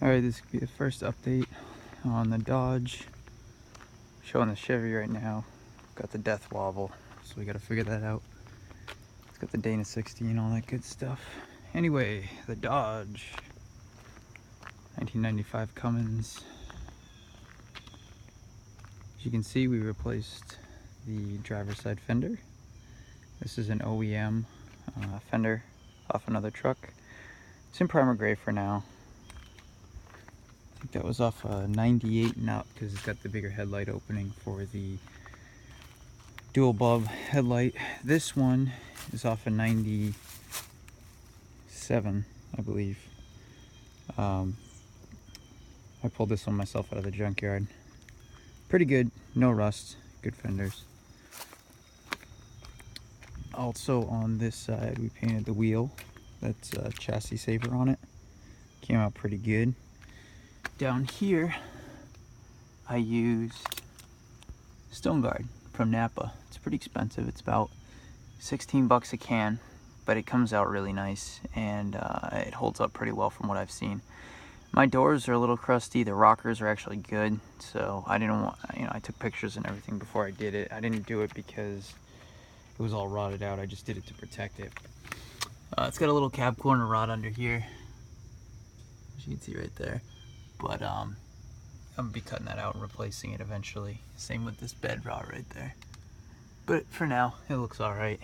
Alright, this could be the first update on the Dodge. Showing the Chevy right now. Got the death wobble, so we gotta figure that out. It's got the Dana 60 and all that good stuff. Anyway, the Dodge. 1995 Cummins. As you can see, we replaced the driver's side fender. This is an OEM fender off another truck. It's in primer gray for now. I think that was off a 98 and up because it's got the bigger headlight opening for the dual bulb headlight. This one is off a 97, I believe. I pulled this one myself out of the junkyard. Pretty good, no rust, good fenders. Also on this side we painted the wheel. That's a chassis saver on it. Came out pretty good. Down here I used Stone Guard from Napa. It's pretty expensive. It's about 16 bucks a can, but it comes out really nice and it holds up pretty well from what I've seen. My doors are a little crusty. The rockers are actually good, so I didn't want, I took pictures and everything before I did it. I didn't do it because it was all rotted out. I just did it to protect it. It's got a little cab corner rod under here, as you can see right there. But I'm gonna be cutting that out and replacing it eventually. Same with this bed rod right there. But for now, it looks all right.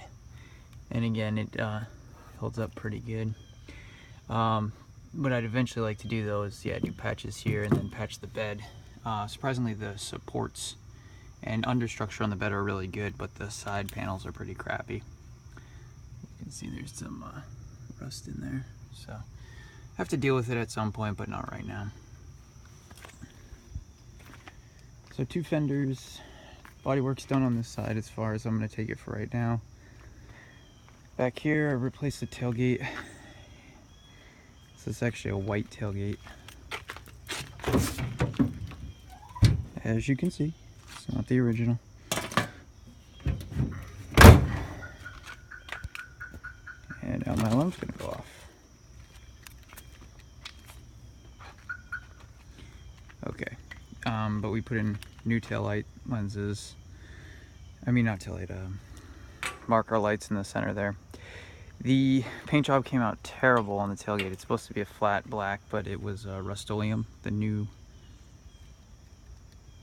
And again, it holds up pretty good. What I'd eventually like to do though is, do patches here and then patch the bed. Surprisingly, the supports and understructure on the bed are really good, but the side panels are pretty crappy. You can see there's some rust in there, so I have to deal with it at some point, but not right now. So 2 fenders, bodywork's done on this side as far as I'm going to take it for right now. Back here I replaced the tailgate. This is actually a white tailgate. As you can see, it's not the original. And now my alarm's gonna go off. Okay, but we put in new taillight lenses. I mean, not taillight, marker lights in the center there. The paint job came out terrible on the tailgate. It's supposed to be a flat black, but it was Rust-Oleum. The new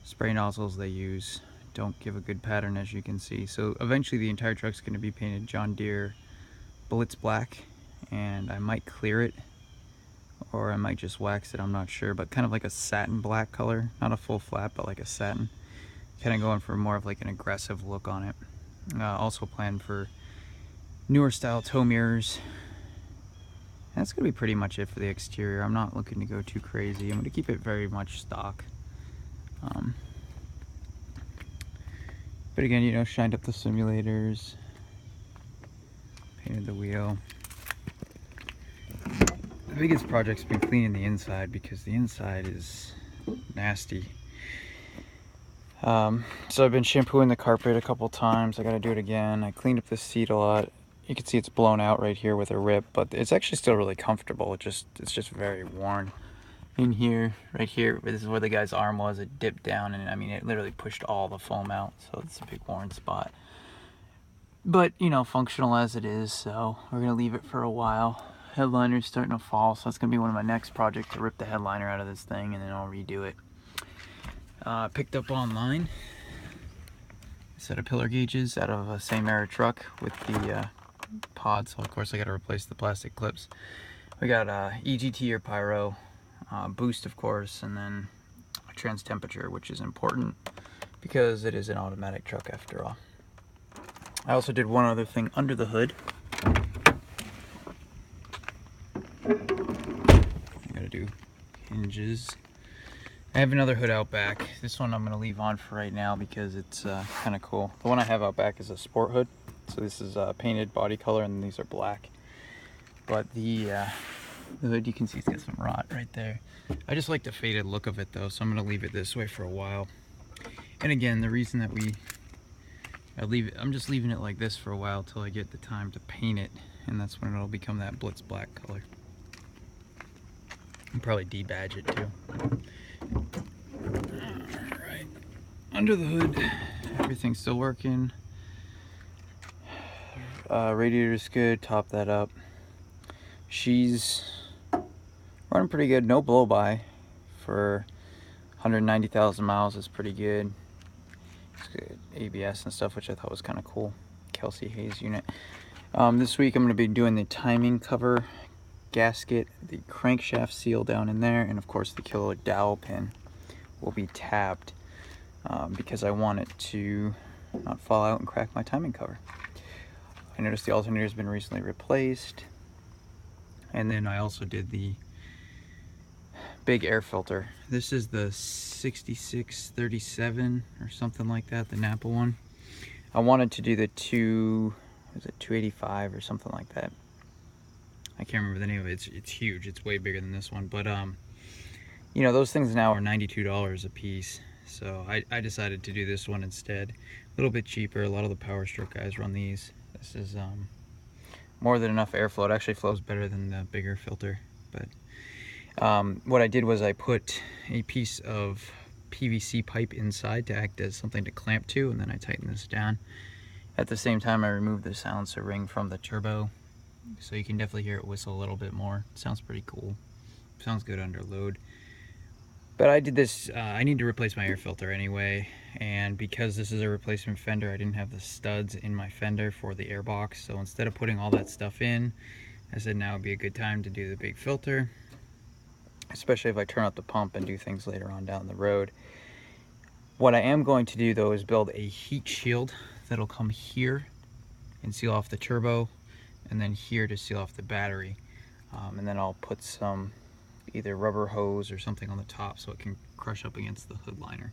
spray nozzles they use don't give a good pattern, as you can see. So eventually the entire truck's going to be painted John Deere Blitz black, and I might clear it or I might just wax it, I'm not sure, but kind of like a satin black color, not a full flat, but like a satin, kind of going for more of like an aggressive look on it. Also planned for newer style tow mirrors. That's gonna be pretty much it for the exterior. I'm not looking to go too crazy. I'm gonna keep it very much stock. But again, shined up the simulators, painted the wheel. The biggest project's been cleaning the inside because the inside is nasty. So I've been shampooing the carpet a couple times. I gotta do it again. I cleaned up the seat a lot. You can see it's blown out right here with a rip, but it's actually still really comfortable. It's just very worn. In here, right here, this is where the guy's arm was. It dipped down, and I mean, it literally pushed all the foam out, so it's a big worn spot. But, functional as it is, so we're gonna leave it for a while. Headliner's starting to fall, so that's gonna be one of my next projects, to rip the headliner out of this thing, and then I'll redo it. Picked up online a set of pillar gauges out of a same era truck with the pod, so of course I got to replace the plastic clips. We got EGT or pyro, boost of course, and then trans temperature, which is important because it is an automatic truck after all. I also did one other thing under the hood. I gotta do hinges. I have another hood out back. This one I'm going to leave on for right now because it's kind of cool. The one I have out back is a sport hood. So this is painted body color and these are black. But the hood, you can see it's got some rot right there. I just like the faded look of it though, so I'm going to leave it this way for a while. And again, the reason that I'm just leaving it like this for a while till I get the time to paint it. And that's when it'll become that Blitz black color. I'll probably debadge it too. Alright, under the hood, everything's still working. Radiator's good, top that up. She's running pretty good, no blow by for 190,000 miles. Is pretty good. It's good ABS and stuff, which I thought was kind of cool. Kelsey Hayes unit. This week I'm going to be doing the timing cover gasket, the crankshaft seal down in there, and of course the killer dowel pin will be tabbed because I want it to not fall out and crack my timing cover. I noticed the alternator has been recently replaced, and then I also did the big air filter. This is the 6637 or something like that, the Napa one. I wanted to do the 285 or something like that. I can't remember the name of it. It's huge. It's way bigger than this one. But you know, those things now are $92 a piece. So I decided to do this one instead. A little bit cheaper. A lot of the Power Stroke guys run these. This is more than enough airflow. It actually flows better than the bigger filter. But what I did was I put a piece of PVC pipe inside to act as something to clamp to, and then I tighten this down. At the same time, I removed the silencer ring from the turbo, so you can definitely hear it whistle a little bit more. It sounds pretty cool. Sounds good under load. But I did this, I need to replace my air filter anyway, and because this is a replacement fender, I didn't have the studs in my fender for the air box, so instead of putting all that stuff in, I said now would be a good time to do the big filter, especially if I turn up the pump and do things later on down the road. What I am going to do though is build a heat shield that'll come here and seal off the turbo, and then here to seal off the battery, and then I'll put some either rubber hose or something on the top so it can crush up against the hood liner.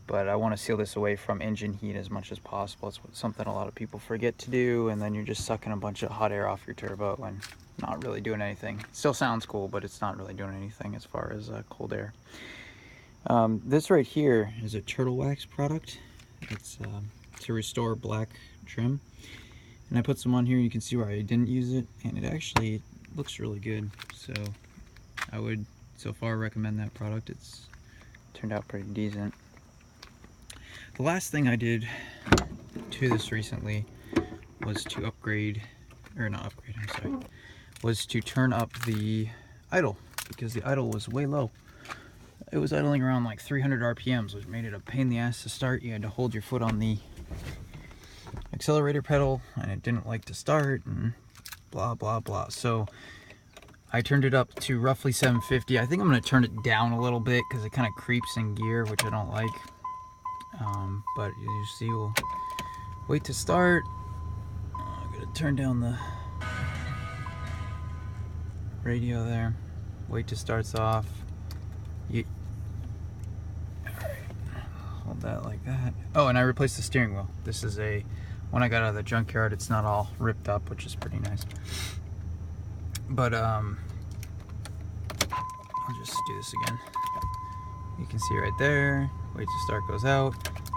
But I want to seal this away from engine heat as much as possible. It's something a lot of people forget to do, and then you're just sucking a bunch of hot air off your turbo and not really doing anything. It still sounds cool, but it's not really doing anything as far as cold air. This right here is a Turtle Wax product. It's to restore black trim, and I put some on here. You can see where I didn't use it, and it actually looks really good. So I would so far recommend that product. It's turned out pretty decent. The last thing I did to this recently was to upgrade, or not upgrade, I'm sorry, was to turn up the idle, because the idle was way low. It was idling around like 300 RPMs, which made it a pain in the ass to start. You had to hold your foot on the accelerator pedal, and it didn't like to start, and blah blah blah. So I turned it up to roughly 750. I think I'm going to turn it down a little bit because it kind of creeps in gear, which I don't like. But you see, we'll wait to start. I'm going to turn down the radio there. Wait till starts off. Alright, hold that like that. Oh, and I replaced the steering wheel. This is when I got out of the junkyard, it's not all ripped up, which is pretty nice. But I'll just do this again. You can see right there, wait till start goes out.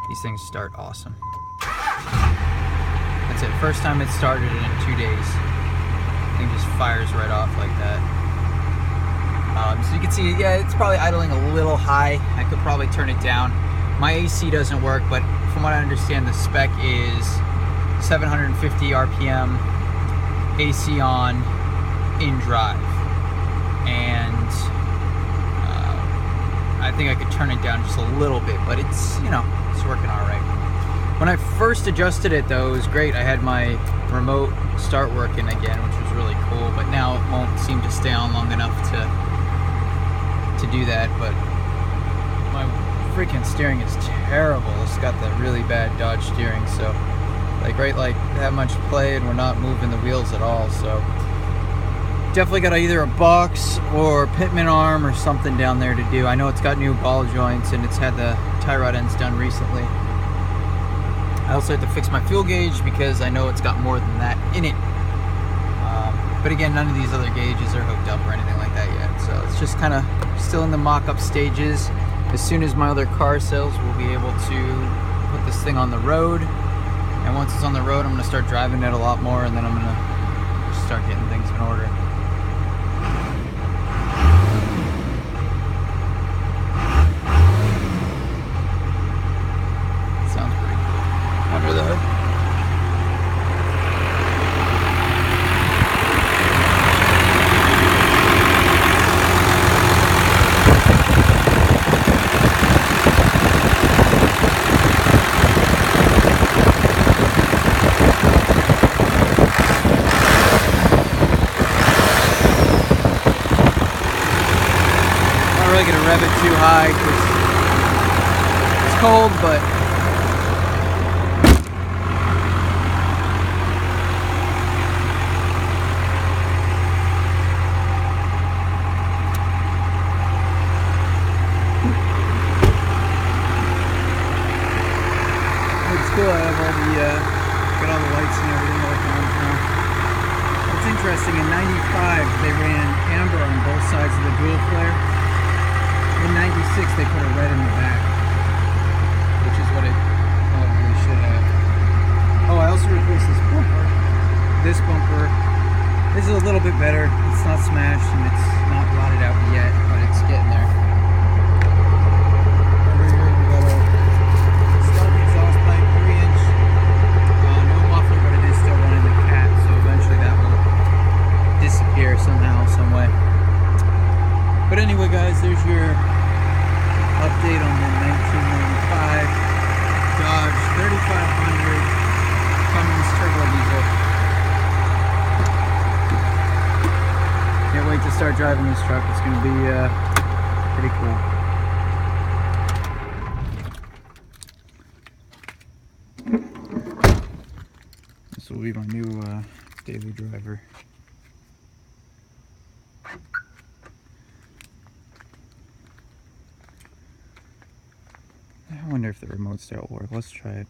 These things start awesome. That's it, first time it started in 2 days. The thing just fires right off like that. So you can see, yeah, it's probably idling a little high. I could probably turn it down. My AC doesn't work, but from what I understand, the spec is 750 RPM, AC on, in drive. And I think I could turn it down just a little bit, but it's, you know, it's working all right. When I first adjusted it though, it was great. I had my remote start working again, which was really cool, but now it won't seem to stay on long enough to do that. But my freaking steering is terrible. It's got that really bad Dodge steering, so like that much play and we're not moving the wheels at all. So definitely got either a box or pitman arm or something down there to do. I know it's got new ball joints and it's had the tie rod ends done recently. I also had to fix my fuel gauge because I know it's got more than that in it. But again, none of these other gauges are hooked up or anything like that yet. So it's just kind of still in the mock-up stages. As soon as my other car sells, we'll be able to put this thing on the road. And once it's on the road, I'm going to start driving it a lot more, and then I'm going to start getting things in order. really gonna rev it too high because it's cold, but it's cool. I have all the got all the lights and everything working on it now. What's interesting, in '95 they ran amber on both sides of the dual flare. In '96 they put a red in the back, which is what it probably should have. Oh, I also replaced this bumper. This bumper is a little bit better. It's not smashed and it's not rotted out yet, but it's getting there. Over here we got a stock exhaust pipe, 3-inch. No muffler, but it is still running the cat, so eventually that will disappear somehow, some way. But anyway, guys, there's your update on the 1995 Dodge 3500 Cummins turbo diesel. Can't wait to start driving this truck. It's going to be pretty cool. This will be my new daily driver. I wonder if the remote start will work. Let's try it.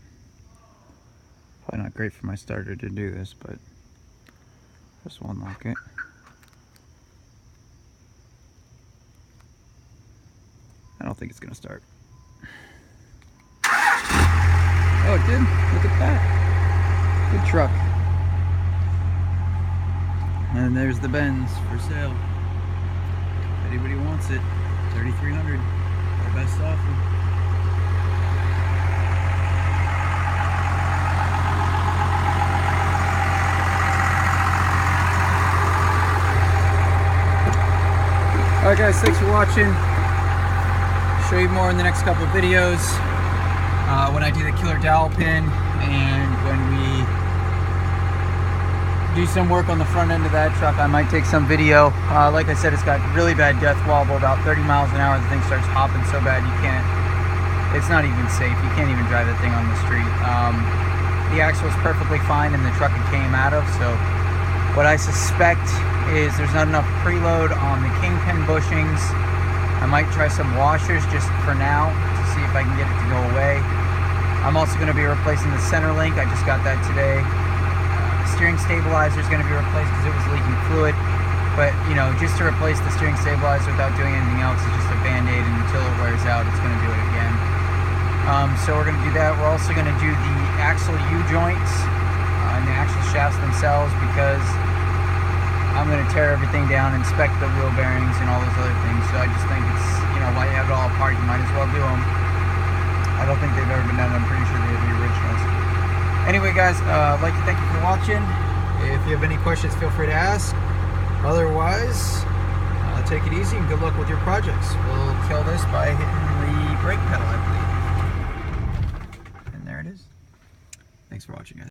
Probably not great for my starter to do this, but just one lock it. I don't think it's gonna start. Oh, it did. Look at that. Good truck. And there's the Benz for sale. If anybody wants it, $3,300. Our best offer. Alright guys, thanks for watching. Show you more in the next couple of videos. When I do the killer dowel pin and when we do some work on the front end of that truck, I might take some video. Like I said, it's got really bad death wobble, about 30 miles an hour. The thing starts hopping so bad you can't, it's not even safe. You can't even drive that thing on the street. The axle is perfectly fine in the truck it came out of, so what I suspect is there's not enough preload on the kingpin bushings. I might try some washers just for now to see if I can get it to go away. I'm also going to be replacing the center link. I just got that today. The steering stabilizer is going to be replaced because it was leaking fluid. But, you know, just to replace the steering stabilizer without doing anything else is just a band-aid, and until it wears out, it's going to do it again. So we're going to do that. We're also going to do the axle U-joints and the axle shafts themselves, because I'm going to tear everything down, inspect the wheel bearings and all those other things. So I just think it's, you know, while you have it all apart, you might as well do them. I don't think they've ever been done. I'm pretty sure they're the originals. Anyway, guys, I'd like to thank you for watching. If you have any questions, feel free to ask. Otherwise, take it easy and good luck with your projects. We'll kill this by hitting the brake pedal, I believe. And there it is. Thanks for watching, guys.